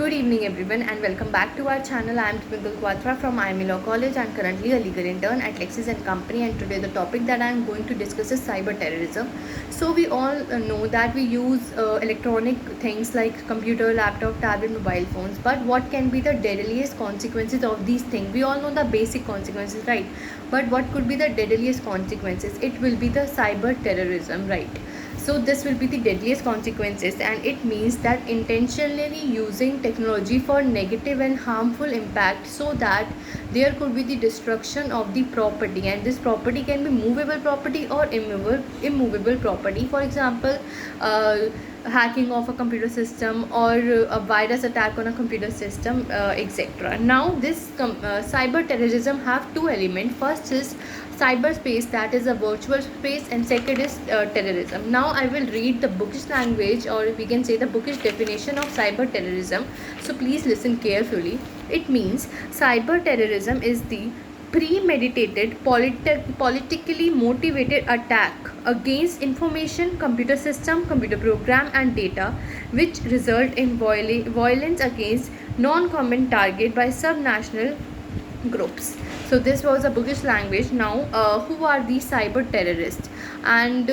Good evening everyone and welcome back to our channel. I am Twinkle Quatra from IME Law College and currently a legal intern at Lexis and Company, and today the topic that I am going to discuss is cyber terrorism. So we all know that we use electronic things like computer, laptop, tablet, mobile phones, but what can be the deadliest consequences of these things? We all know the basic consequences, right? But what could be the deadliest consequences? It will be the cyber terrorism, right? So this will be the deadliest consequences, and it means that intentionally using technology for negative and harmful impact so that there could be the destruction of the property, and this property can be movable property or immovable property. For example, hacking of a computer system or a virus attack on a computer system, etc. Now this cyber terrorism have two elements. First is cyberspace, that is a virtual space, and second is terrorism. Now I will read the bookish language, or we can say the bookish definition of cyber terrorism, so please listen carefully. It means cyber terrorism is the premeditated politically motivated attack against information, computer system, computer program and data, which result in violence against non-common target by subnational groups. So this was a bookish language. Now who are these cyber terrorists, and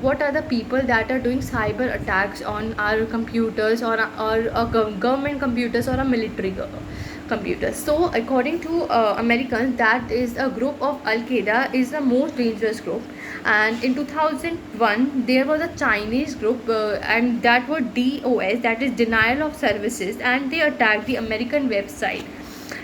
what are the people that are doing cyber attacks on our computers, or government computers, or a military computers? So according to Americans, that is a group of Al Qaeda is the most dangerous group, and in 2001 there was a Chinese group, and that was DOS, that is denial of services, and they attacked the American website.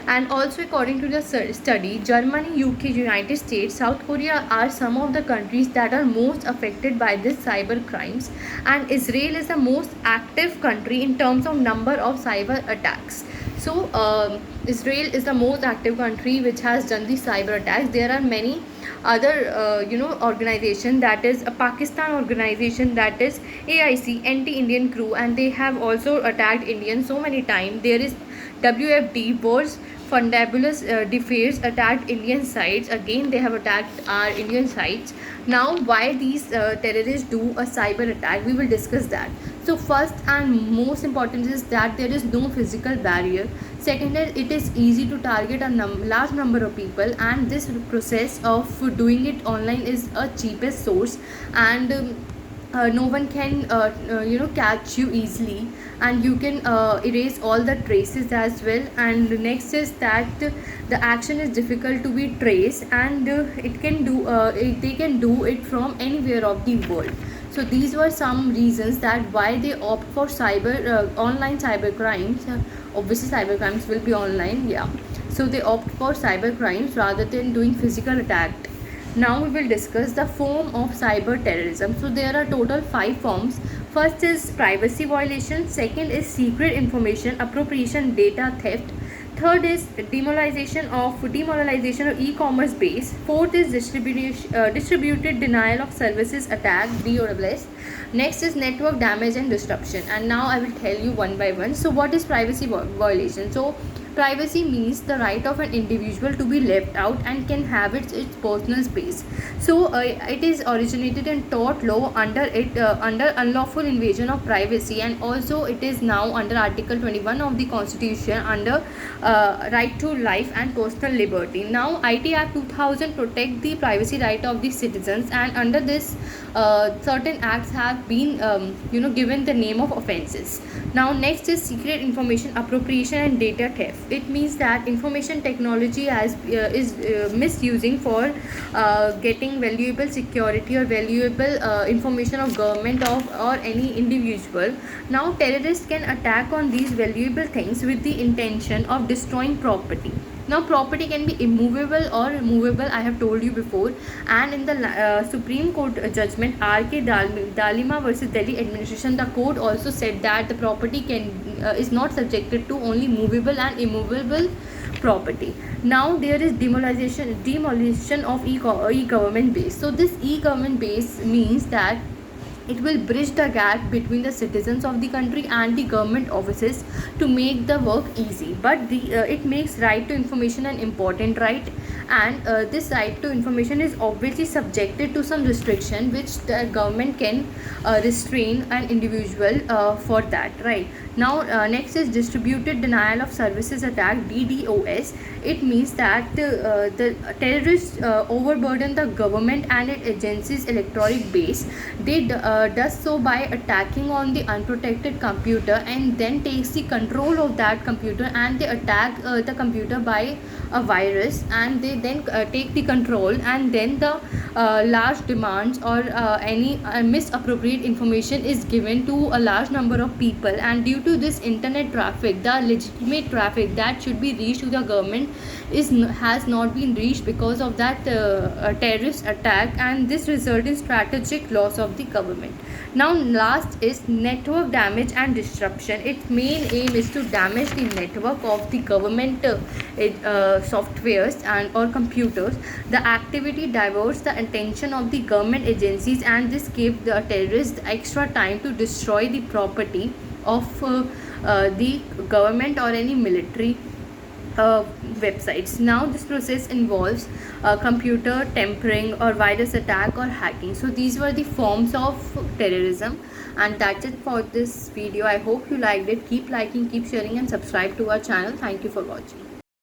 And also according to the study, Germany, UK, United States, South Korea are some of the countries that are most affected by this cyber crimes, and Israel is the most active country in terms of number of cyber attacks. So Israel is the most active country which has done the cyber attacks. There are many other organization, that is a Pakistan organization, that is AIC, anti-Indian crew, and they have also attacked Indians so many times. There is WFD, Wars Fundabulous Defeats, attacked Indian sites. Again they have attacked our Indian sites. Now why these terrorists do a cyber attack, we will discuss that. So first and most important is that there is no physical barrier. Second is it is easy to target a large number of people, and this process of doing it online is a cheapest source, and no one can catch you easily, and you can erase all the traces as well. And next is that the action is difficult to be traced, and they can do it from anywhere of the world. So these were some reasons that why they opt for online cyber crimes. Obviously cyber crimes will be online, yeah. So they opt for cyber crimes rather than doing physical attack. Now we will discuss the form of cyber terrorism. So there are total 5 forms. First is privacy violation, second is secret information appropriation, data theft, third is demoralization of e-commerce base, fourth is distributed denial of services attack, DOS. Next is network damage and disruption. And now I will tell you one by one. So what is privacy violation? So privacy means the right of an individual to be left out and can have its personal space. So it is originated in tort law under unlawful invasion of privacy, and also it is now under Article 21 of the Constitution under right to life and personal liberty. Now IT Act 2000 protect the privacy right of the citizens, and under this certain acts have been given the name of offenses. Now next is secret information appropriation and data theft. It means that information technology is misusing for getting valuable security or valuable information of government or any individual. Now terrorists can attack on these valuable things with the intention of destroying property. Now property can be immovable or movable, I have told you before, and in the Supreme Court judgment RK Dalima versus Delhi administration, the court also said that the property is not subjected to only movable and immovable property. Now there is demolition of e-government base. So this e-government base means that it will bridge the gap between the citizens of the country and the government offices to make the work easy. But it makes right to information an important right, and this right to information is obviously subjected to some restriction which the government can restrain an individual for that, right? Now next is distributed denial of services attack, DDoS. It means that the terrorists overburden the government and its agencies electronic base. They does so by attacking on the unprotected computer and then takes the control of that computer, and they attack the computer by a virus, and they then take the control, and then the large demands or any misappropriate information is given to a large number of people, and due to this internet traffic, the legitimate traffic that should be reached to the government has not been reached because of that terrorist attack, and this result in strategic loss of the government. Now last is network damage and disruption. Its main aim is to damage the network of the government softwares and or computers. The activity diverts the attention of the government agencies, and this gives the terrorists extra time to destroy the property of the government or any military websites. Now this process involves computer tampering or virus attack or hacking. So these were the forms of terrorism, and that's it for this video. I hope you liked it. Keep liking, keep sharing, and subscribe to our channel. Thank you for watching.